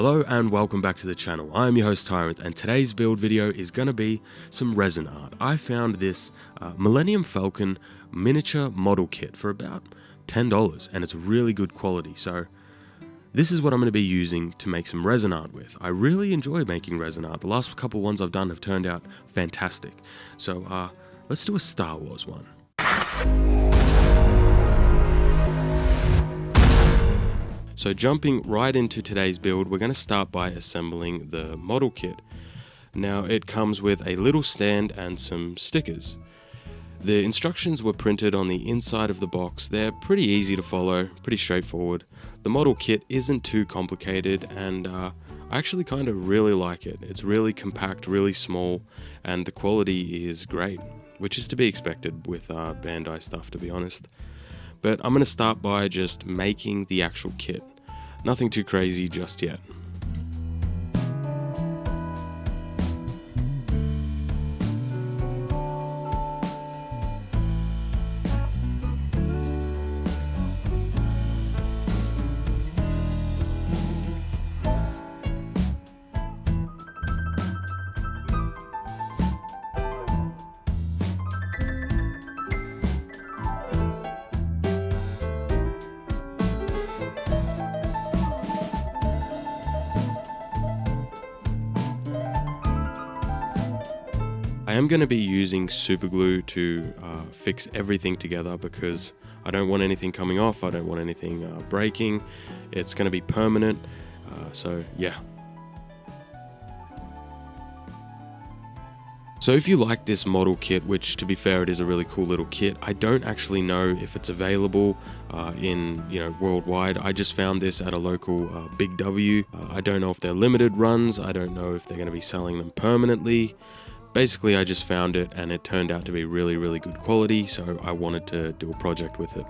Hello and welcome back to the channel. I'm your host Tyrant, and today's build video is going to be some resin art. I found this Millennium Falcon miniature model kit for about $10 and it's really good quality. So this is what I'm going to be using to make some resin art with. I really enjoy making resin art. The last couple ones I've done have turned out fantastic. So let's do a Star Wars one. So jumping right into today's build, we're going to start by assembling the model kit. Now it comes with a little stand and some stickers. The instructions were printed on the inside of the box. They're pretty easy to follow, pretty straightforward. The model kit isn't too complicated and I actually kind of really like it. It's really compact, really small, and the quality is great, which is to be expected with Bandai stuff, to be honest. But I'm going to start by just making the actual kit. Nothing too crazy just yet. I am going to be using super glue to fix everything together because I don't want anything coming off, I don't want anything breaking. It's going to be permanent, so yeah. So if you like this model kit, which to be fair it is a really cool little kit, I don't actually know if it's available worldwide. I just found this at a local Big W. I don't know if they're limited runs, I don't know if they're going to be selling them permanently. Basically, I just found it and it turned out to be really, really good quality, so I wanted to do a project with it.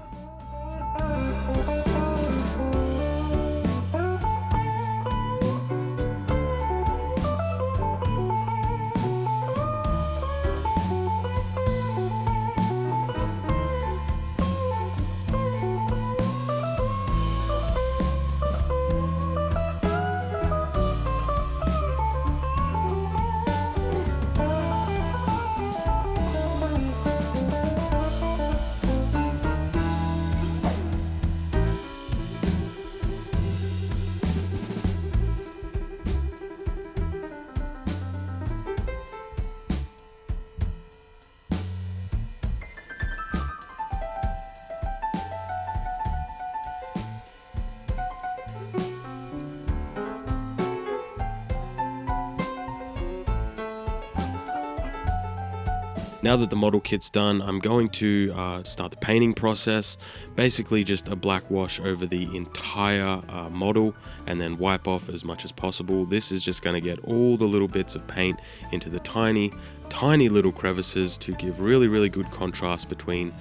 Now that the model kit's done, I'm going to start the painting process. Basically just a black wash over the entire model and then wipe off as much as possible. This is just going to get all the little bits of paint into the tiny little crevices to give really, really good contrast between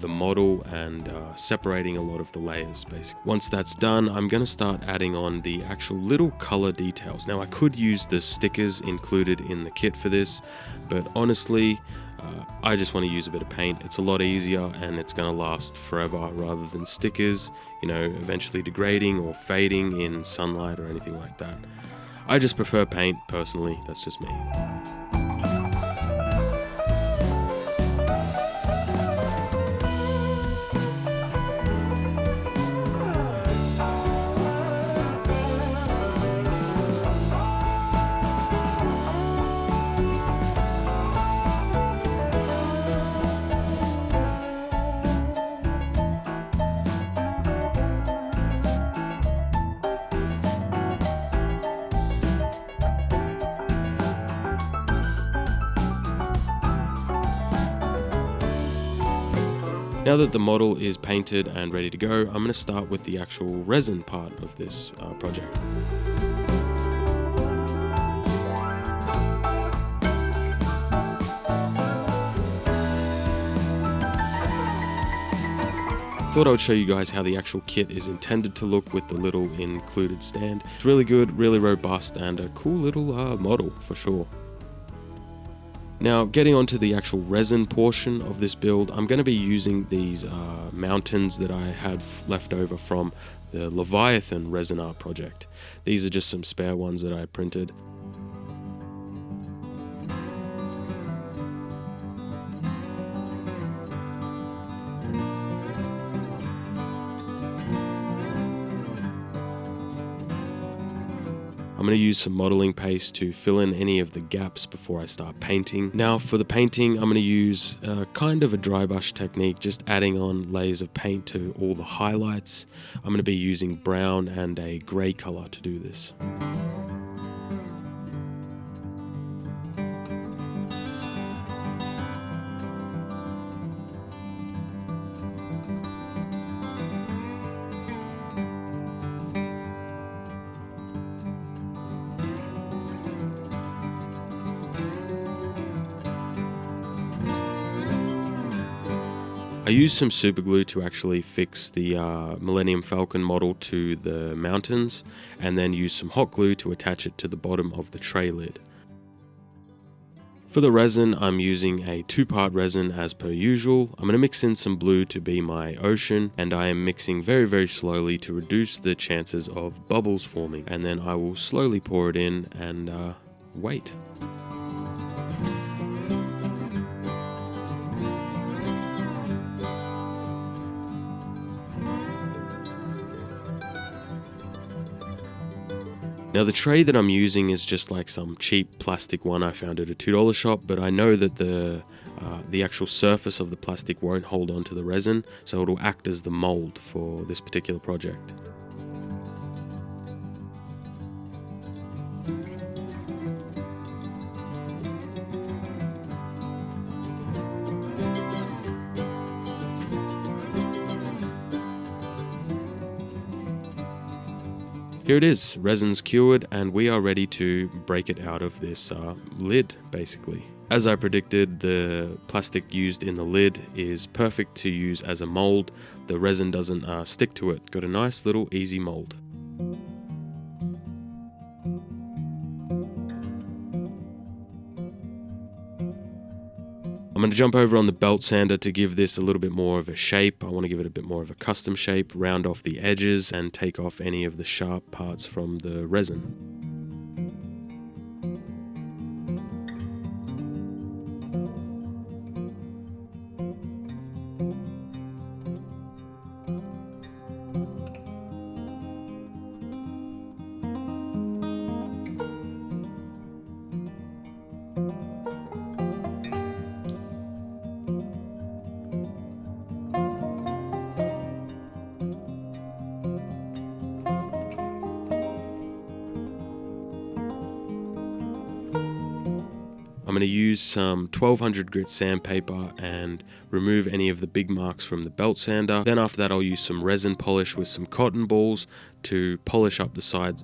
the model and separating a lot of the layers, basically. Once that's done, I'm going to start adding on the actual little color details. Now I could use the stickers included in the kit for this, but honestly, I just want to use a bit of paint. It's a lot easier and it's going to last forever rather than stickers, eventually degrading or fading in sunlight or anything like that. I just prefer paint personally, that's just me. Now that the model is painted and ready to go, I'm going to start with the actual resin part of this project. Thought I would show you guys how the actual kit is intended to look with the little included stand. It's really good, really robust, and a cool little model for sure. Now, getting onto the actual resin portion of this build, I'm going to be using these mountains that I have left over from the Leviathan resin art project. These are just some spare ones that I printed. I'm going to use some modeling paste to fill in any of the gaps before I start painting. Now for the painting, I'm going to use kind of a dry brush technique, just adding on layers of paint to all the highlights. I'm going to be using brown and a grey color to do this. I used some super glue to actually fix the Millennium Falcon model to the mountains, and then used some hot glue to attach it to the bottom of the tray lid. For the resin, I'm using a 2-part resin as per usual. I'm going to mix in some blue to be my ocean, and I am mixing very slowly to reduce the chances of bubbles forming, and then I will slowly pour it in and wait. Now the tray that I'm using is just like some cheap plastic one I found at a $2 shop, but I know that the actual surface of the plastic won't hold on to the resin, so it will act as the mold for this particular project. Here it is, resin's cured, and we are ready to break it out of this lid, basically. As I predicted, the plastic used in the lid is perfect to use as a mold. The resin doesn't stick to it. Got a nice little easy mold. I'm going to jump over on the belt sander to give this a little bit more of a shape. I want to give it a bit more of a custom shape, round off the edges and take off any of the sharp parts from the resin. I'm going to use some 1200 grit sandpaper and remove any of the big marks from the belt sander. Then after that I'll use some resin polish with some cotton balls to polish up the sides.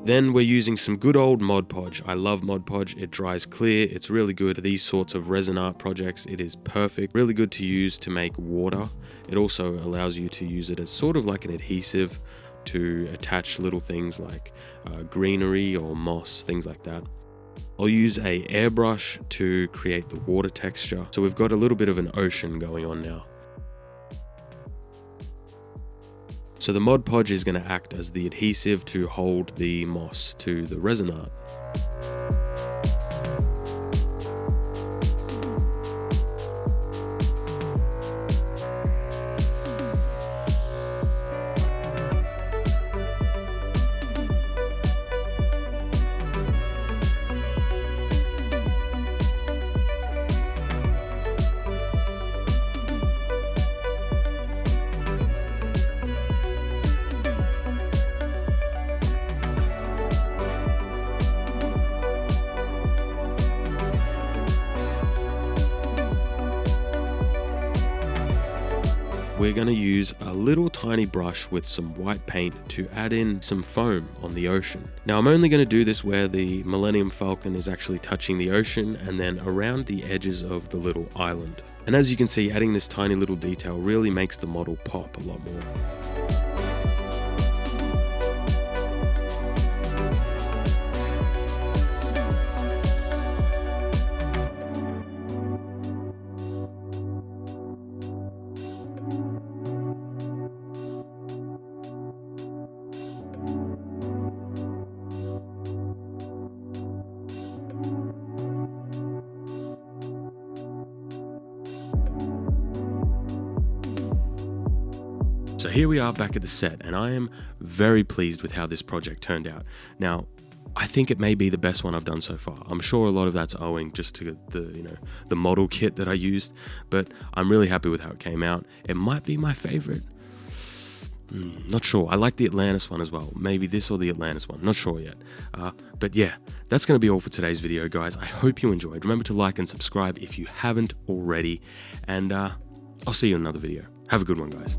Then we're using some good old Mod Podge. I love Mod Podge. It dries clear. It's really good. These sorts of resin art projects, it is perfect. Really good to use to make water. It also allows you to use it as sort of like an adhesive to attach little things like greenery or moss, things like that. I'll use a airbrush to create the water texture. So we've got a little bit of an ocean going on now. So the Mod Podge is going to act as the adhesive to hold the moss to the resin art. We're going to use a little tiny brush with some white paint to add in some foam on the ocean. Now I'm only going to do this where the Millennium Falcon is actually touching the ocean and then around the edges of the little island. And as you can see, adding this tiny little detail really makes the model pop a lot more. So here we are back at the set, and I am very pleased with how this project turned out. Now, I think it may be the best one I've done so far. I'm sure a lot of that's owing just to the model kit that I used, but I'm really happy with how it came out. It might be my favorite. Not sure. I like the Atlantis one as well. Maybe this or the Atlantis one. Not sure yet. But yeah, that's going to be all for today's video, guys. I hope you enjoyed. Remember to like and subscribe if you haven't already, and I'll see you in another video. Have a good one, guys.